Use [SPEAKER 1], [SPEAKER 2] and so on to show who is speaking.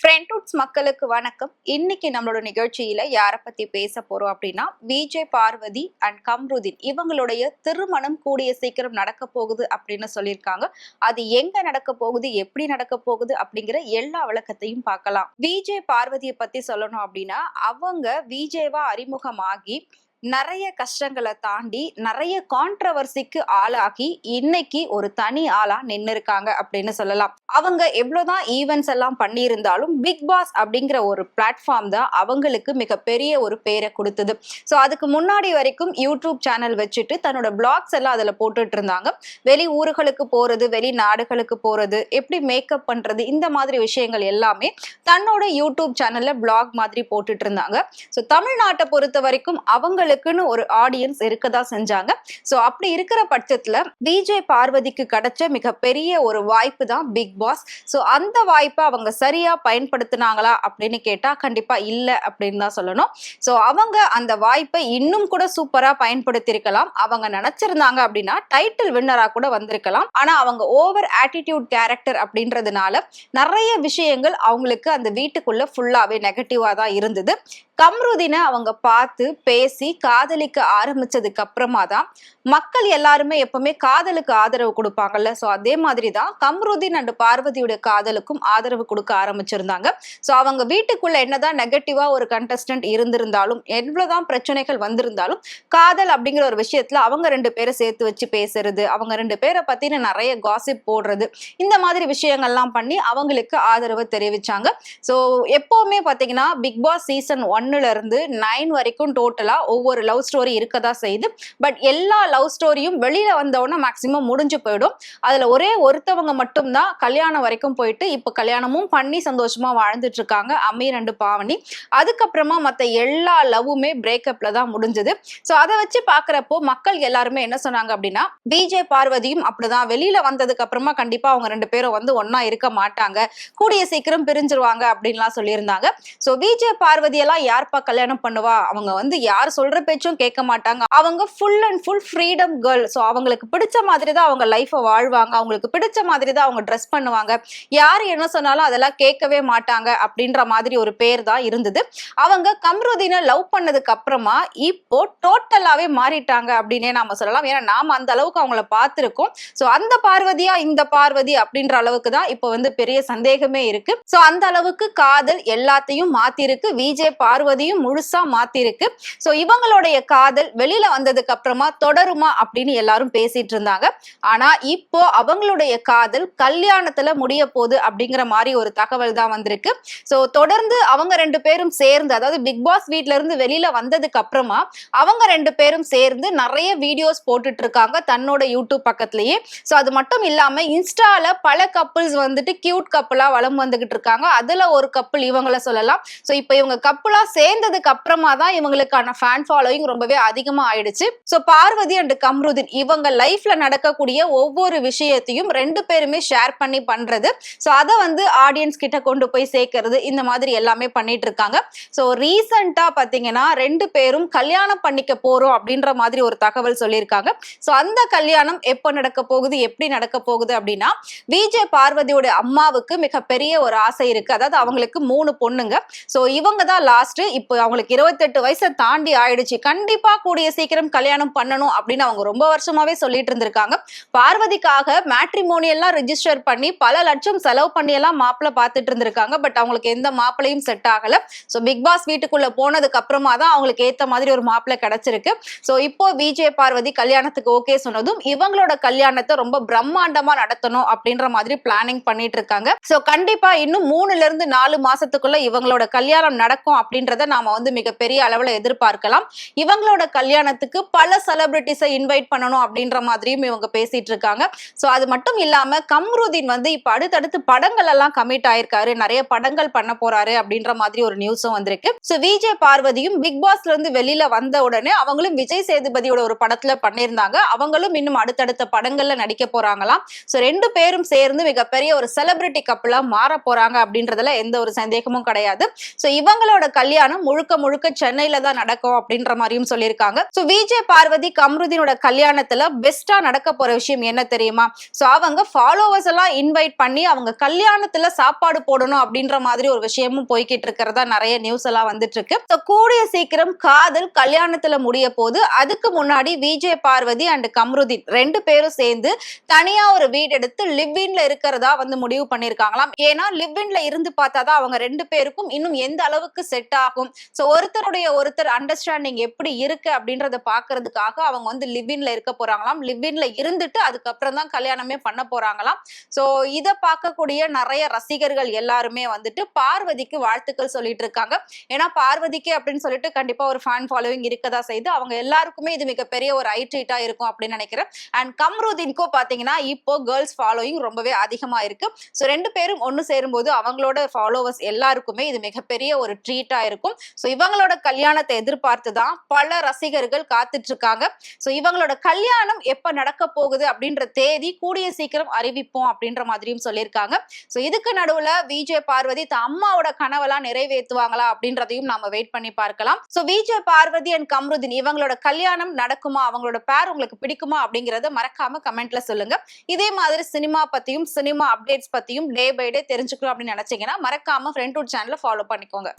[SPEAKER 1] ஃப்ரெண்ட்வுட்ஸ் மக்களுக்கு வணக்கம். இன்னைக்கு நம்மளோட நிகழ்ச்சியில யாரை பத்தி பேச போறோம் அப்படின்னா, விஜய் பார்வதி அண்ட் கம்ருதீன் இவங்களுடைய திருமணம் கூடிய சீக்கிரம் நடக்க போகுது அப்படின்னு சொல்லியிருக்காங்க. அது எங்க நடக்க போகுது, எப்படி நடக்க போகுது அப்படிங்கிற எல்லா விளக்கத்தையும் பார்க்கலாம். விஜய் பார்வதியை பத்தி சொல்லணும் அப்படின்னா, அவங்க விஜேவா அறிமுகமாகி நிறைய கஷ்டங்களை தாண்டி நிறைய கான்ட்ரவர்சிக்கு ஆளாகி இன்னைக்கு ஒரு தனி ஆளா நின்னு இருக்காங்க அப்படின்னு சொல்லலாம். அவங்க எவ்வளவுதான் ஈவென்ட்ஸ் எல்லாம் பண்ணியிருந்தாலும் பிக் பாஸ் அப்படிங்கிற ஒரு பிளாட்ஃபார்ம் தான் அவங்களுக்கு மிகப்பெரிய ஒரு பேரை கொடுத்தது. ஸோ அதுக்கு முன்னாடி வரைக்கும் யூடியூப் சேனல் வச்சுட்டு தன்னோட பிளாக்ஸ் எல்லாம் அதுல போட்டுட்டு இருந்தாங்க. வெளி ஊர்களுக்கு போறது, வெளி நாடுகளுக்கு போறது, எப்படி மேக்கப் பண்றது, இந்த மாதிரி விஷயங்கள் எல்லாமே தன்னோட யூடியூப் சேனல்ல பிளாக் மாதிரி போட்டுட்டு இருந்தாங்க. ஸோ தமிழ்நாட்டை பொறுத்த வரைக்கும் அவங்களுக்குன்னு ஒரு ஆடியன்ஸ் இருக்கதா செஞ்சாங்க. சோ அப்படி இருக்கிற பட்சத்துல விஜய் பார்வதிக்கு கிடைச்ச மிகப்பெரிய ஒரு வாய்ப்பு தான் பிக் பாஸ். சோ அந்த வாய்ப்பை அவங்க சரியா பயன்படுத்தினாங்களா அப்படின்னு கேட்டா கண்டிப்பா இல்ல அப்படின்னு தான் சொல்லணும். சோ அவங்க அந்த வாய்ப்பை இன்னும் கூட சூப்பரா பயன்படுத்தி இருக்கலாம். அவங்க நினைச்சிருந்தாங்க அப்படின்னா டைட்டில் வின்னரா கூட வந்திருக்கலாம். ஆனா அவங்க ஓவர் ஆட்டிடியூட் கேரக்டர் அப்படின்றதுனால நிறைய விஷயங்கள் அவங்களுக்கு அந்த வீட்டுக்குள்ள ஃபுல்லாவே நெகட்டிவா தான் இருந்தது. கம்ருதீனை அவங்க பார்த்து பேசி காதலிக்க ஆரம்பிச்சதுக்கு அப்புறமா தான் மக்கள் எல்லாருமே எப்பவுமே காதலுக்கு ஆதரவு கொடுப்பாங்கல்ல. ஸோ அதே மாதிரி தான் கம்ருதீன் அண்ட் பார்வதியுடைய காதலுக்கும் ஆதரவு கொடுக்க ஆரம்பிச்சிருந்தாங்க. ஸோ அவங்க வீட்டுக்குள்ள என்னதான் நெகட்டிவா ஒரு கண்டஸ்டன்ட் இருந்திருந்தாலும், எவ்வளவுதான் பிரச்சனைகள் வந்திருந்தாலும், காதல் அப்படிங்கிற ஒரு விஷயத்துல அவங்க ரெண்டு பேரை சேர்த்து வச்சு பேசுறது, அவங்க ரெண்டு பேரை பத்தின நிறைய காசிப் போடுறது, இந்த மாதிரி விஷயங்கள்லாம் பண்ணி அவங்களுக்கு ஆதரவு தெரிவிச்சாங்க. ஸோ எப்பவுமே பாத்தீங்கன்னா பிக் பாஸ் சீசன் 1ல இருந்து 9 வரைக்கும் டோட்டலா ஒவ்வொரு லவ் ஸ்டோரி இருக்கதா செய்யுது. பட் எல்லா லவ் ஸ்டோரியும் வெளியில வந்தவொடனே மேக்சிமம் முடிஞ்சு போயிடும். அதுல ஒரே ஒருத்தவங்க மட்டும்தான் கல்யாணம் வரைக்கும் போயிட்டு இப்ப கல்யாணமும் பண்ணி சந்தோஷமா வாழ்ந்துட்டு இருக்காங்க, அமீர் அண்ட் பாவனி. அதுக்கப்புறமா மத்த எல்லா லவ்வுமே பிரேக்கப்ல தான் முடிஞ்சது. சோ அதை வச்சு பாக்குறப்போ மக்கள் எல்லாருமே என்ன சொன்னாங்க அப்படின்னா, விஜய் பார்வதியும் அப்படிதான், வெளியில வந்ததுக்கு அப்புறமா கண்டிப்பா அவங்க ரெண்டு பேரும் வந்து ஒன்னா இருக்க மாட்டாங்க, கூடிய சீக்கிரம் பிரிஞ்சிருவாங்க அப்படின்லாம் சொல்லியிருந்தாங்க. சோ விஜய் பார்வதி எல்லாம் யார்ப்பா கல்யாணம் பண்ணுவா, அவங்க வந்து யார் சொல்ற பேச்சும் கேட்க மாட்டாங்க, அவங்க full and full freedom girl. So அவங்களுக்கு பிடிச்ச மாதிரி தான் அவங்க லைஃபை வாழ்வாங்க, அவங்களுக்கு பிடிச்ச மாதிரி தான் அவங்க ட்ரெஸ் பண்ணுவாங்க, யார் என்ன சொன்னாலும் அதெல்லாம் கேட்கவே மாட்டாங்க அப்படின்ற மாதிரி ஒரு பேர் தான் இருந்தது. அவங்க கம்ருதீனை லவ் பண்ணதுக்கு அப்புறமா இப்போ டோட்டலாவே மாறிட்டாங்க அப்படின்னே நாம சொல்லலாம். ஏன்னா நாம அந்த அளவுக்கு அவங்கள பார்த்திருக்கோம். ஸோ அந்த பார்வதியா இந்த பார்வதி அப்படின்ற அளவுக்கு தான் இப்போ வந்து பெரிய சந்தேகமே இருக்கு. ஸோ அந்த அளவுக்கு காதல் எல்லாத்தையும் மாத்திருக்கு, விஜய் பார்வதியும் முழுசா மாத்திருக்கு. ஸோ இவங்களுடைய காதல் வெளியில வந்ததுக்கு அப்புறமா தொடருமா அப்படின்னு எல்லாரும் பேசிட்டு இருந்தாங்க. ஆனா இப்போ அவங்களுடைய காதல் கல்யாணத்துல முடிய போகுது அப்படிங்கிற மாதிரி ஒரு தகவல் தான் வந்திருக்கு. சோ தொடர்ந்து அவங்க ரெண்டு பேரும் சேர்ந்து, அதாவது பிக் பாஸ் வீட்ல இருந்து வெளியில வந்ததுக்கு அப்புறமா அவங்க ரெண்டு பேரும் சேர்ந்து நிறைய வீடியோஸ் போட்டுட்டு இருக்காங்க தன்னோட யூடியூப் பக்கத்திலேயே. சோ அது மட்டும் இல்லாம இன்ஸ்டால பல கப்பிள்ஸ் வந்துட்டு கியூட் கப்பிளா வலம் வந்துகிட்டு இருக்காங்க. அதுல ஒரு கப்பிள் இவங்கள சொல்லலாம். சோ இப்போ இவங்க கப்பிளா சேர்ந்ததுக்கு அப்புறமா தான் இவங்களுக்கான ஃபேன் ஃபாலோயிங் ரொம்பவே அதிகமா ஆயிடுச்சு. சோ பார்வதி அண்ட் கம்ருதீன் இவங்க லைஃப்ல நடக்கக்கூடிய ஒவ்வொரு விஷயத்தையும் ரெண்டு பேருமே ஷேர் பண்ணி பண்றது, சோ அதை வந்து ஆடியன்ஸ் கிட்ட கொண்டு போய் சேர்க்கறது, இந்த மாதிரி எல்லாமே பண்ணிட்டு இருக்காங்க. சோ ரீசெண்டா பாத்தீங்கன்னா ரெண்டு பேரும் கல்யாணம் பண்ணிக்க போறோம் அப்படின்ற மாதிரி ஒரு தகவல் சொல்லியிருக்காங்க. சோ அந்த கல்யாணம் எப்போ நடக்க போகுது, எப்படி நடக்க போகுது அப்படின்னா, விஜய் பார்வதியோட அம்மாவுக்கு மிகப்பெரிய ஒரு ஆசை இருக்கு. அதாவது அவங்களுக்கு 3 பொண்ணுங்க. சோ இவங்க தான் லாஸ்ட். இப்போ அவங்களுக்கு 28 வயசை தாண்டி ஆயிடுச்சு, கண்டிப்பா கூடிய சீக்கிரம் கல்யாணம் பண்ணணும் அப்படின்னு அவங்க ரொம்ப வருஷமாவே சொல்லிட்டு இருந்திருக்காங்க. பார்வதிக்காக மேட்ரிமோனியெல்லாம் ரெஜிஸ்டர் பண்ணி பல லட்சம் செலவு பண்ணி எல்லாம் மாப்பிள்ளை பார்த்துட்டு இருந்திருக்காங்க. பட் அவங்களுக்கு எந்த மாப்பிளையும் செட் ஆகல. சோ பிக் பாஸ் வீட்டுக்குள்ள போனதுக்கு அப்புறமா தான் அவங்களுக்கு ஏத்த மாதிரி ஒரு மாப்பிள்ளை கிடைச்சிருக்கு. சோ இப்போ விஜய் பார்வதி கல்யாணத்துக்கு ஓகே சொன்னதும் இவங்களோட கல்யாணத்தை ரொம்ப பிரம்மாண்டமா நடத்தணும் அப்படின்ற மாதிரி பிளானிங் பண்ணிட்டு இருக்காங்க. சோ கண்டிப்பா இன்னும் 3ல இருந்து 4 மாசத்துக்குள்ள இவங்களோட கல்யாணம் நடக்கும் அப்படின்றத நாம வந்து மிகப்பெரிய அளவுல எதிர்பார்க்கலாம். இவங்களோட கல்யாணத்துக்கு பல செலிபிரிட்டிஸை இன்வைட் பண்ணணும் அப்படின்ற மாதிரியும் இவங்க பேசிட்டு இருக்காங்க. சோ அது மட்டும் இல்லாம கம்ருதீன் வந்து இப்ப அடுத்தடுத்து படங்கள் எல்லாம் கமிட் ஆயிருக்காரு, நிறைய படங்கள் பண்ண போறாரு அப்படின்ற மாதிரி ஒரு நியூஸும் வந்திருக்கு. சோ விஜய் பார்வதியும் பிக் பாஸ்ல இருந்து வெளியில வந்த உடனே அவங்களும் விஜய் சேதுபதியோட ஒரு படத்துல பண்ணியிருந்தாங்க. அவங்களும் இன்னும் அடுத்தடுத்த படங்கள்ல நடிக்க போறாங்களாம். சோ ரெண்டு பேரும் சேர்ந்து மிகப்பெரிய ஒரு செலிபிரிட்டி கப்பிளா மாற போறாங்க அப்படின்றதுல எந்த ஒரு சந்தேகமும் கிடையாது. சோ இவங்களோட கல்யாணம் முழுக்க முழுக்க சென்னையில தான் நடக்கும் அப்படின்ற அப்படின்ற மாதிரியும் சொல்லியிருக்காங்க. சோ விஜய் பார்வதி கம்ருதீனோட கல்யாணத்துல பெஸ்டா நடக்க போற விஷயம் என்ன தெரியுமா? சோ அவங்க ஃபாலோவர்ஸ் எல்லாம் இன்வைட் பண்ணி அவங்க கல்யாணத்துல சாப்பாடு போடணும் அப்படின்ற மாதிரி ஒரு விஷயமும் போய்கிட்டு இருக்கிறதா நிறைய நியூஸ் எல்லாம் வந்துட்டு இருக்கு. சோ கூடிய சீக்கிரம் காதல் கல்யாணத்துல முடிய போது அதுக்கு முன்னாடி விஜய் பார்வதி அண்ட் கம்ருதீன் ரெண்டு பேரும் சேர்ந்து தனியா ஒரு வீடு எடுத்து லிவ் இன்ல இருக்கிறதா முடிவு பண்ணிருக்காங்களாம். ஏன்னா லிவ் இன்ல இருந்து பார்த்தாதான் அவங்க ரெண்டு பேருக்கும் இன்னும் எந்த அளவுக்கு செட் ஆகும், சோ ஒருத்தருடைய ஒருத்தர் அண்டர்ஸ்டாண்டிங் எப்படி இருக்கு அப்படின்றத பாக்குறதுக்காக அவங்க லிவ் இன்ல இருக்க போறாங்களாம். லிவ் இன்ல இருந்துட்டு அதுக்கப்புறம் தான் கல்யாணமே பண்ண போறாங்களாம். சோ இத பார்க்கக்கூடிய நிறைய ரசிகர்கள் எல்லாருமே பார்வதிக்கு வாழ்த்துக்கள் சொல்லிட்டு இருக்காங்க. ஏன்னா பார்வதிக்கு அப்படின்னு சொல்லிட்டு கண்டிப்பா ஒரு ஃபேன் ஃபாலோவிங் இருக்கதா செய்து அவங்க எல்லாருக்குமே இது மிகப்பெரிய ஒரு ஐட்ரீட்டா இருக்கும் அப்படின்னு நினைக்கிறேன். அண்ட் கம்ருதீனுக்கும் பாத்தீங்கன்னா இப்போ கேர்ள்ஸ் ஃபாலோவிங் ரொம்பவே அதிகமா இருக்கு. சோ ரெண்டு பேரும் ஒன்னு சேரும்போது அவங்களோட ஃபாலோவர்ஸ் எல்லாருக்குமே இது மிகப்பெரிய ஒரு ட்ரீட்டா இருக்கும். சோ இவங்களோட கல்யாணத்தை எதிர்பார்த்துதான் பல ரசிகர்கள் காத்துட்டு இருக்காங்க. சோ இவங்களோட கல்யாணம் எப்ப நடக்க போகுது அப்படின்ற தேதி கூடிய சீக்கிரம் அறிவிப்போம் அப்படின்ற மாதிரியும் சொல்லியிருக்காங்க. சோ இதுக்கு நடுவுல விஜய் பார்வதி அம்மாவோட கனவெல்லாம் நிறைவேற்றுவாங்களா அப்படின்றதையும் நாம வெயிட் பண்ணி பார்க்கலாம். சோ விஜய் பார்வதி அண்ட் கம்ருதீன் இவங்களோட கல்யாணம் நடக்குமா, அவங்களோட பேர் உங்களுக்கு பிடிக்குமா அப்படிங்கறத மறக்காம கமெண்ட்ல சொல்லுங்க. இதே மாதிரி சினிமா பத்தியும் சினிமா அப்டேட்ஸ் பத்தியும் டே பை டே தெரிஞ்சுக்கணும் அப்படின்னு நினைச்சீங்கன்னா மறக்காம ஃப்ரெண்ட்வுட் சேனலை ஃபாலோ பண்ணிக்கோங்க.